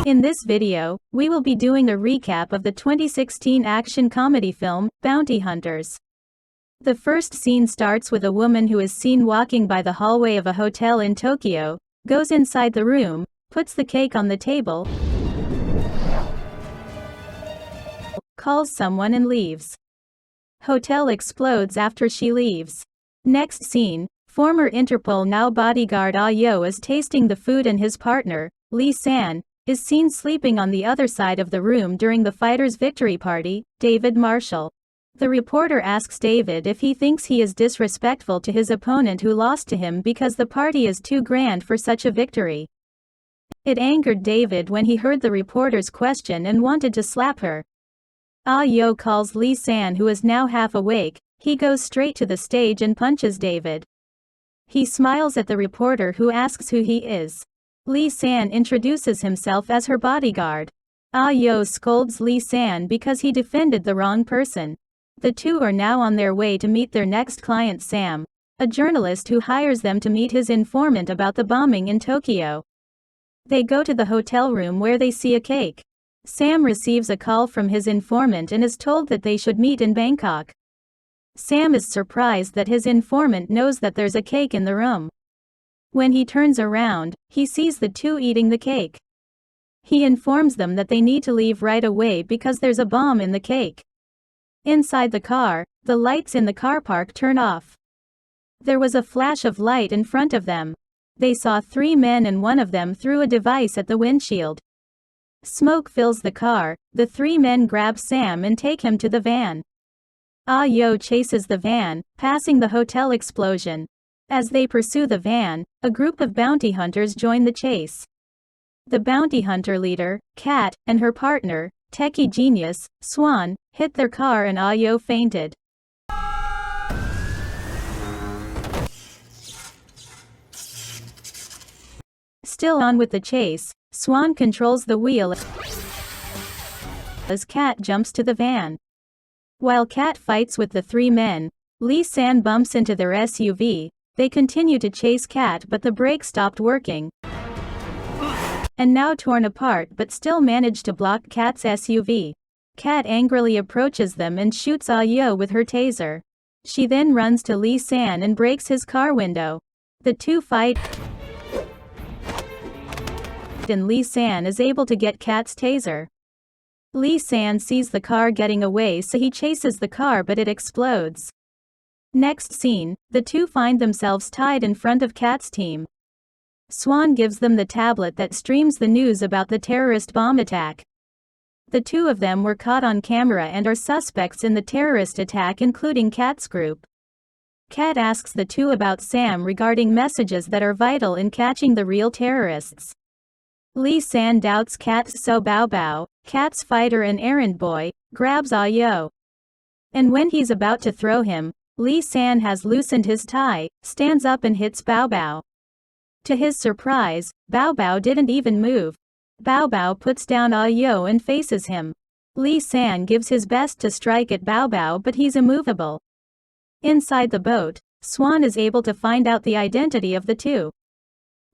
In this video, we will be doing a recap of the 2016 action comedy film, Bounty Hunters. The first scene starts with a woman who is seen walking by the hallway of a hotel in Tokyo, goes inside the room, puts the cake on the table, calls someone and leaves. Hotel explodes after she leaves. Next scene, former Interpol now bodyguard Ah-yo is tasting the food and his partner, Lee San, is seen sleeping on the other side of the room during the fighters' victory party, David Marshall. The reporter asks David if he thinks he is disrespectful to his opponent who lost to him because the party is too grand for such a victory. It angered David when he heard the reporter's question and wanted to slap her. Ah-yo calls Lee San, who is now half awake. He goes straight to the stage and punches David. He smiles at the reporter who asks who he is. Lee San introduces himself as her bodyguard. Ah-yo scolds Lee San because he defended the wrong person. The two are now on their way to meet their next client, Sam, a journalist who hires them to meet his informant about the bombing in Tokyo. They go to the hotel room where they see a cake. Sam receives a call from his informant and is told that they should meet in Bangkok. Sam is surprised that his informant knows that there's a cake in the room. When he turns around, he sees the two eating the cake. He informs them that they need to leave right away because there's a bomb in the cake. Inside the car, the lights in the car park turn off. There was a flash of light in front of them. They saw three men and one of them threw a device at the windshield. Smoke fills the car. The three men grab Sam and take him to the van. Ah-yo chases the van, passing the hotel explosion. As they pursue the van, a group of bounty hunters join the chase. The bounty hunter leader, Kat, and her partner, techie genius, Swan, hit their car and Ah-yo fainted. Still on with the chase, Swan controls the wheel as Kat jumps to the van. While Kat fights with the three men, Lee San bumps into their SUV. They continue to chase Kat, but the brake stopped working. And now torn apart, but still manage to block Kat's SUV. Kat angrily approaches them and shoots Ah-yo with her taser. She then runs to Lee San and breaks his car window. The two fight, and Lee San is able to get Kat's taser. Lee San sees the car getting away, so he chases the car, but it explodes. Next scene, the two find themselves tied in front of Kat's team. Swan gives them the tablet that streams the news about the terrorist bomb attack. The two of them were caught on camera and are suspects in the terrorist attack, including Kat's group. Kat asks the two about Sam regarding messages that are vital in catching the real terrorists. Lee San doubts Kat, so Bao Bao, Kat's fighter and errand boy, grabs Ah-yo. And when he's about to throw him, Lee San has loosened his tie, stands up and hits Bao Bao. To his surprise, Bao Bao didn't even move. Bao Bao puts down Ah-yo and faces him. Lee San gives his best to strike at Bao Bao, but he's immovable. Inside the boat, Swan is able to find out the identity of the two.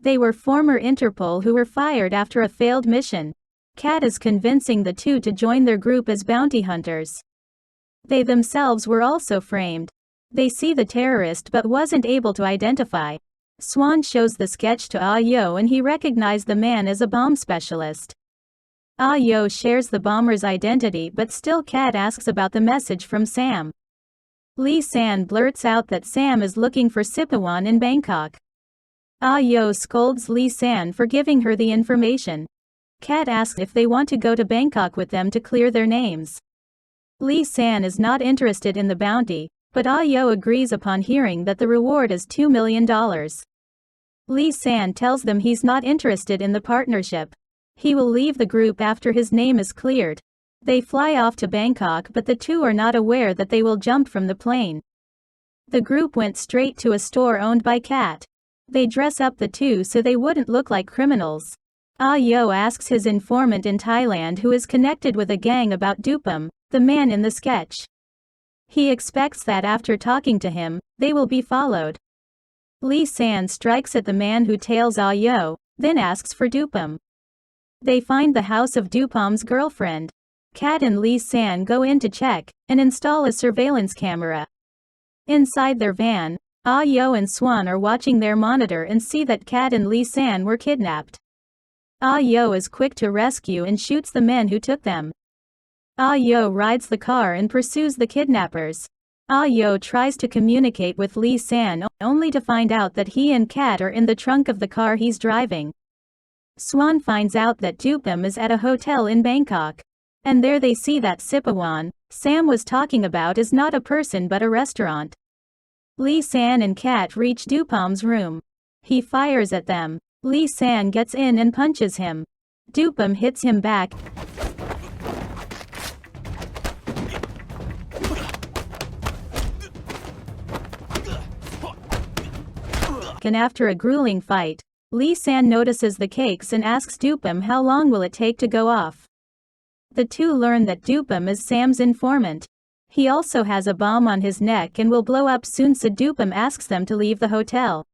They were former Interpol who were fired after a failed mission. Kat is convincing the two to join their group as bounty hunters. They themselves were also framed. They see the terrorist but wasn't able to identify. Swan shows the sketch to Ah-yo and he recognized the man as a bomb specialist. Ah-yo shares the bomber's identity, but still Kat asks about the message from Sam. Lee San blurts out that Sam is looking for Sipawan in Bangkok. Ah-yo scolds Lee San for giving her the information. Kat asks if they want to go to Bangkok with them to clear their names. Lee San is not interested in the bounty, but Ah-yo agrees upon hearing that the reward is $2 million. Lee San tells them he's not interested in the partnership. He will leave the group after his name is cleared. They fly off to Bangkok, but the two are not aware that they will jump from the plane. The group went straight to a store owned by Kat. They dress up the two so they wouldn't look like criminals. Ah-yo asks his informant in Thailand, who is connected with a gang, about Dupam, the man in the sketch. He expects that after talking to him, they will be followed. Lee San strikes at the man who tails Ah-yo, then asks for Dupam. They find the house of Dupom's girlfriend. Kat and Lee San go in to check and install a surveillance camera. Inside their van, Ah Yo and Swan are watching their monitor and see that Kat and Lee San were kidnapped. Ah Yo is quick to rescue and shoots the men who took them. Ah Yo rides the car and pursues the kidnappers. Ah Yo tries to communicate with Lee San only to find out that he and Kat are in the trunk of the car he's driving. Swan finds out that Dupom is at a hotel in Bangkok. And there they see that Sipawan Sam was talking about is not a person but a restaurant. Lee San and Kat reach Dupom's room. He fires at them. Lee San gets in and punches him. Dupom hits him back. And after a grueling fight, Lee San notices the cakes and asks Dupom how long will it take to go off. The two learn that Dupom is Sam's informant. He also has a bomb on his neck and will blow up soon, so Dupom asks them to leave the hotel.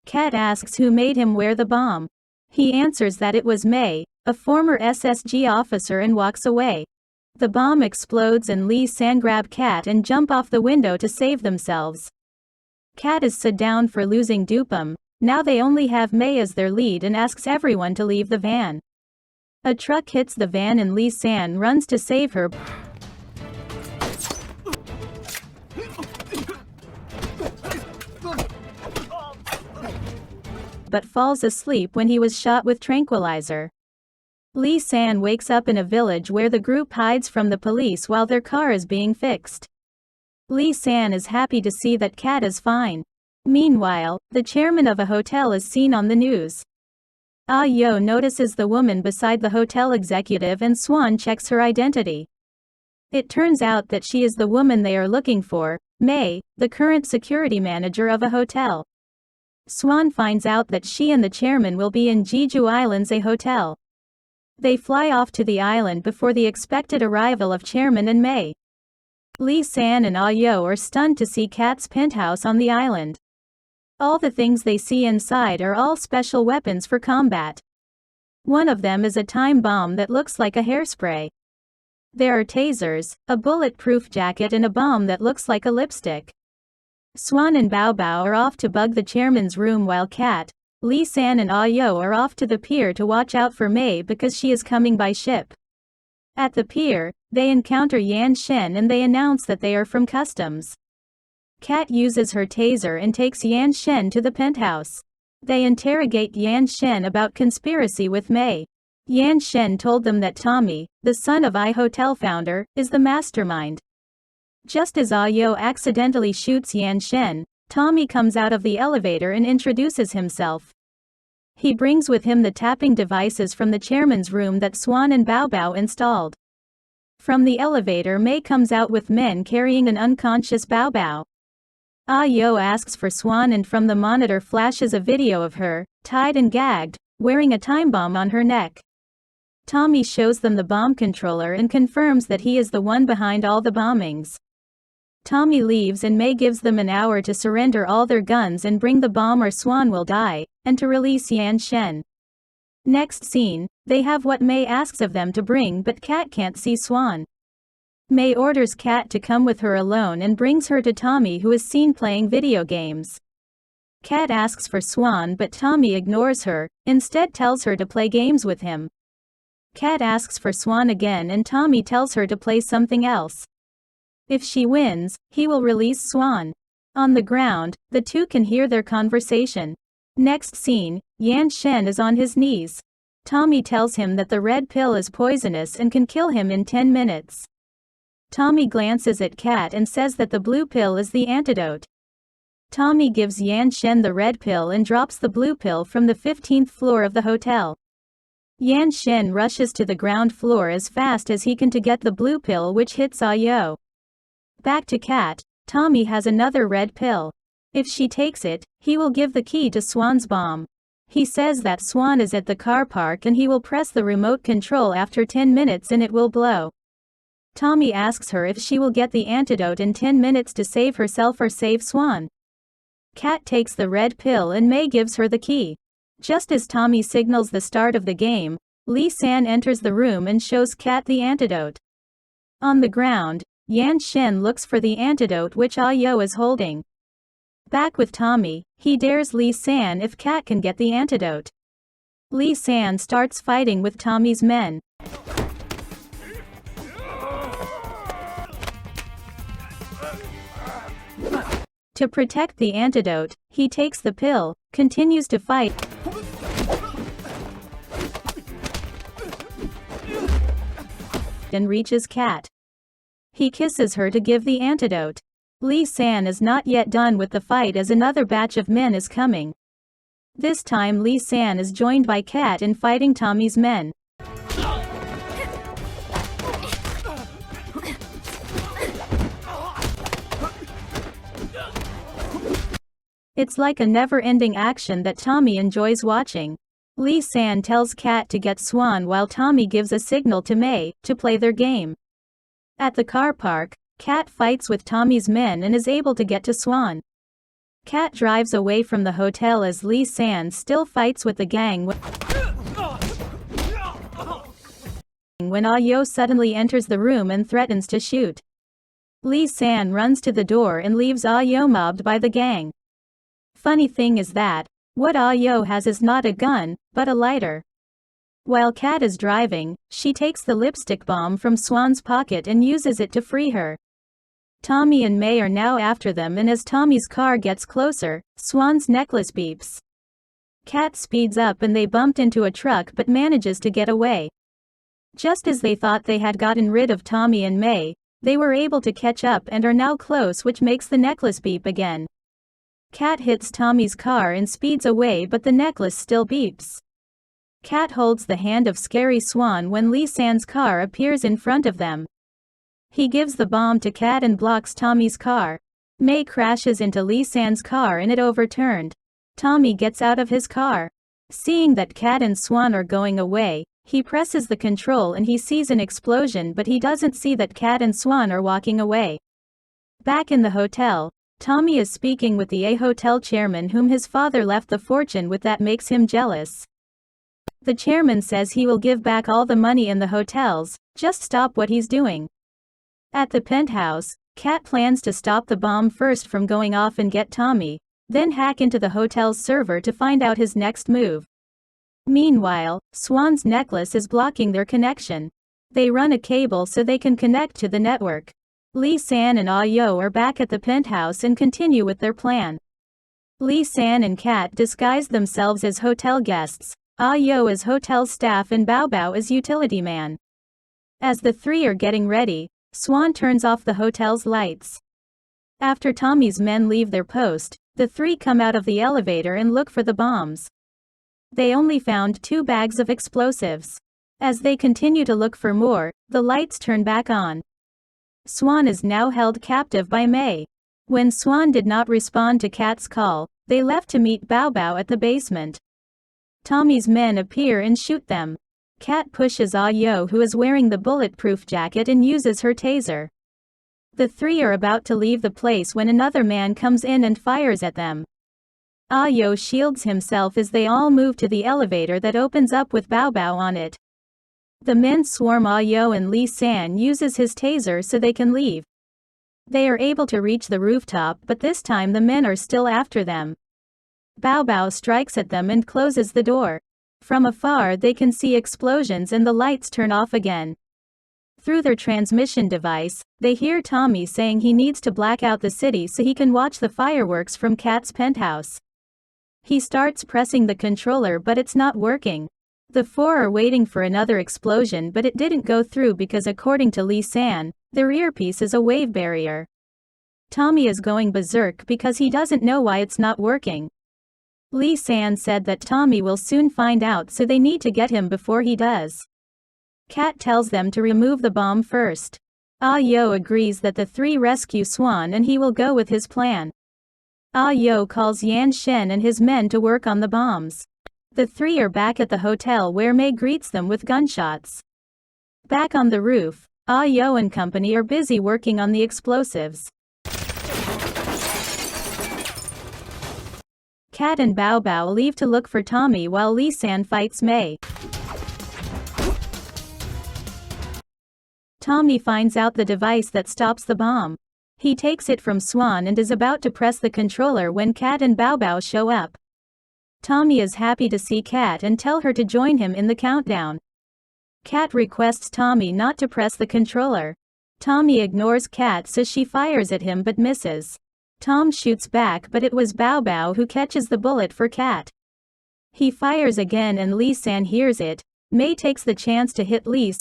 Kat asks who made him wear the bomb. He answers that it was May, a former SSG officer, and walks away. The bomb explodes and Lee San grab Kat and jump off the window to save themselves. Kat is sad down for losing Dupom. Now they only have May as their lead and asks everyone to leave the van. A truck hits the van and Lee San runs to save her, but falls asleep when he was shot with tranquilizer. Lee San wakes up in a village where the group hides from the police while their car is being fixed. Lee San is happy to see that Kat is fine. Meanwhile, the chairman of a hotel is seen on the news. Ah Yo notices the woman beside the hotel executive and Swan checks her identity. It turns out that she is the woman they are looking for, May, the current security manager of a hotel. Swan finds out that she and the chairman will be in Jeju Islands, a hotel. They fly off to the island before the expected arrival of chairman and May. Lee San and Ah Yo are stunned to see Kat's penthouse on the island. All the things they see inside are all special weapons for combat. One of them is a time bomb that looks like a hairspray. There are tasers, a bulletproof jacket, and a bomb that looks like a lipstick. Swan and Bao Bao are off to bug the chairman's room while Kat, Lee San and Ah Yo are off to the pier to watch out for May because she is coming by ship. At the pier, they encounter Yan Shen and they announce that they are from customs. Kat uses her taser and takes Yan Shen to the penthouse. They interrogate Yan Shen about conspiracy with May. Yan Shen told them that Tommy, the son of I Hotel founder, is the mastermind. Just as Ah Yo accidentally shoots Yan Shen, Tommy comes out of the elevator and introduces himself. He brings with him the tapping devices from the chairman's room that Swan and Bao Bao installed. From the elevator, May comes out with men carrying an unconscious Bao Bao. Ah Yo asks for Swan and from the monitor flashes a video of her, tied and gagged, wearing a time bomb on her neck. Tommy shows them the bomb controller and confirms that he is the one behind all the bombings. Tommy leaves and May gives them an hour to surrender all their guns and bring the bomb or Swan will die, and to release Yan Shen. Next scene, they have what May asks of them to bring, but Kat can't see Swan. May orders Kat to come with her alone and brings her to Tommy, who is seen playing video games. Kat asks for Swan but Tommy ignores her, instead tells her to play games with him. Kat asks for Swan again and Tommy tells her to play something else. If she wins, he will release Swan. On the ground, the two can hear their conversation. Next scene, Yan Shen is on his knees. Tommy tells him that the red pill is poisonous and can kill him in 10 minutes. Tommy glances at Kat and says that the blue pill is the antidote. Tommy gives Yan Shen the red pill and drops the blue pill from the 15th floor of the hotel. Yan Shen rushes to the ground floor as fast as he can to get the blue pill, which hits Ah Yo. Back to Kat, Tommy has another red pill. If she takes it, he will give the key to Swan's bomb. He says that Swan is at the car park and he will press the remote control after 10 minutes and it will blow. Tommy asks her if she will get the antidote in 10 minutes to save herself or save Swan. Kat takes the red pill and May gives her the key. Just as Tommy signals the start of the game, Lee San enters the room and shows Kat the antidote. On the ground, Yan Shen looks for the antidote which Ah Yo is holding. Back with Tommy, he dares Lee San if Kat can get the antidote. Lee San starts fighting with Tommy's men. To protect the antidote, he takes the pill, continues to fight, and reaches Kat. He kisses her to give the antidote. Lee San is not yet done with the fight as another batch of men is coming. This time Lee San is joined by Kat in fighting Tommy's men. It's like a never-ending action that Tommy enjoys watching. Lee San tells Kat to get Swan while Tommy gives a signal to Mei to play their game. At the car park, Kat fights with Tommy's men and is able to get to Swan. Kat drives away from the hotel as Lee San still fights with the gang when Ah Yo suddenly enters the room and threatens to shoot. Lee San runs to the door and leaves Ah Yo mobbed by the gang. Funny thing is that, what Ah Yo has is not a gun, but a lighter. While Kat is driving, she takes the lipstick bomb from Swan's pocket and uses it to free her. Tommy and Mei are now after them, and as Tommy's car gets closer, Swan's necklace beeps. Kat speeds up and they bumped into a truck but manages to get away. Just as they thought they had gotten rid of Tommy and Mei, they were able to catch up and are now close, which makes the necklace beep again. Kat hits Tommy's car and speeds away, but the necklace still beeps. Kat holds the hand of Scary Swan when Lee San's car appears in front of them. He gives the bomb to Kat and blocks Tommy's car. Mei crashes into Lee San's car and it overturned. Tommy gets out of his car. Seeing that Kat and Swan are going away, he presses the control and he sees an explosion, but he doesn't see that Kat and Swan are walking away. Back in the hotel, Tommy is speaking with the hotel chairman whom his father left the fortune with that makes him jealous. The chairman says he will give back all the money in the hotels, just stop what he's doing. At the penthouse, Kat plans to stop the bomb first from going off and get Tommy, then hack into the hotel's server to find out his next move. Meanwhile, Swan's necklace is blocking their connection. They run a cable so they can connect to the network. Lee San and Ah Yo are back at the penthouse and continue with their plan. Lee San and Kat disguise themselves as hotel guests, Ah Yo as hotel staff and Bao Bao as utility man. As the three are getting ready, Swan turns off the hotel's lights. After Tommy's men leave their post, the three come out of the elevator and look for the bombs. They only found 2 bags of explosives. As they continue to look for more, the lights turn back on. Swan is now held captive by Mei. When Swan did not respond to Kat's call, they left to meet Bao Bao at the basement. Tommy's men appear and shoot them. Kat pushes Ah Yo, who is wearing the bulletproof jacket, and uses her taser. The three are about to leave the place when another man comes in and fires at them. Ah Yo shields himself as they all move to the elevator that opens up with Bao Bao on it. The men swarm Ah Yo and Lee San uses his taser so they can leave. They are able to reach the rooftop, but this time the men are still after them. Bao Bao strikes at them and closes the door. From afar they can see explosions and the lights turn off again. Through their transmission device, they hear Tommy saying he needs to black out the city so he can watch the fireworks from Kat's penthouse. He starts pressing the controller but it's not working. The four are waiting for another explosion, but it didn't go through because according to Lee San, their earpiece is a wave barrier. Tommy is going berserk because he doesn't know why it's not working. Lee San said that Tommy will soon find out, so they need to get him before he does. Kat tells them to remove the bomb first. Ah Yo agrees that the three rescue Swan and he will go with his plan. Ah Yo calls Yan Shen and his men to work on the bombs. The three are back at the hotel where Mei greets them with gunshots. Back on the roof, Ah Yo and company are busy working on the explosives. Kat and Bao Bao leave to look for Tommy while Lee San fights Mei. Tommy finds out the device that stops the bomb. He takes it from Swan and is about to press the controller when Kat and Bao Bao show up. Tommy is happy to see Kat and tell her to join him in the countdown. Kat requests Tommy not to press the controller. Tommy ignores Kat so she fires at him but misses. Tom shoots back but it was Bao Bao who catches the bullet for Kat. He fires again and Lee San hears it. Mei takes the chance to hit Lee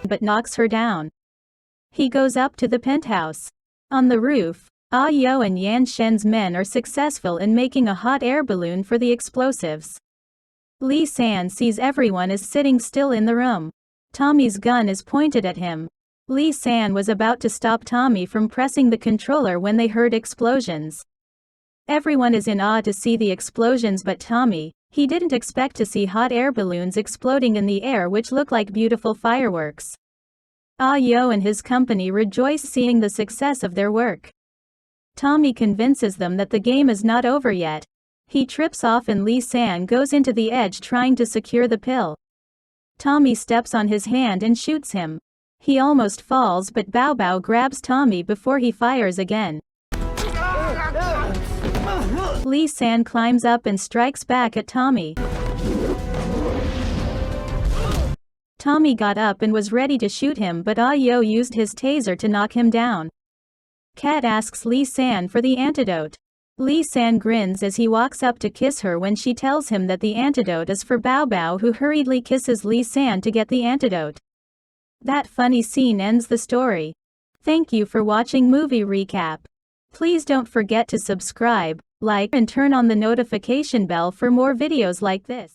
but knocks her down. He goes up to the penthouse. On the roof, Ah Yo and Yan Shen's men are successful in making a hot air balloon for the explosives. Lee San sees everyone is sitting still in the room. Tommy's gun is pointed at him. Lee San was about to stop Tommy from pressing the controller when they heard explosions. Everyone is in awe to see the explosions but Tommy, he didn't expect to see hot air balloons exploding in the air which look like beautiful fireworks. Ah Yo and his company rejoice seeing the success of their work. Tommy convinces them that the game is not over yet. He trips off and Lee San goes into the edge trying to secure the pill. Tommy steps on his hand and shoots him. He almost falls but Bao Bao grabs Tommy before he fires again. Lee San climbs up and strikes back at Tommy. Tommy got up and was ready to shoot him but Ah Yo used his taser to knock him down. Kat asks Lee San for the antidote. Lee San grins as he walks up to kiss her when she tells him that the antidote is for Bao Bao who hurriedly kisses Lee San to get the antidote. That funny scene ends the story. Thank you for watching Movie Recap. Please don't forget to subscribe, like and turn on the notification bell for more videos like this.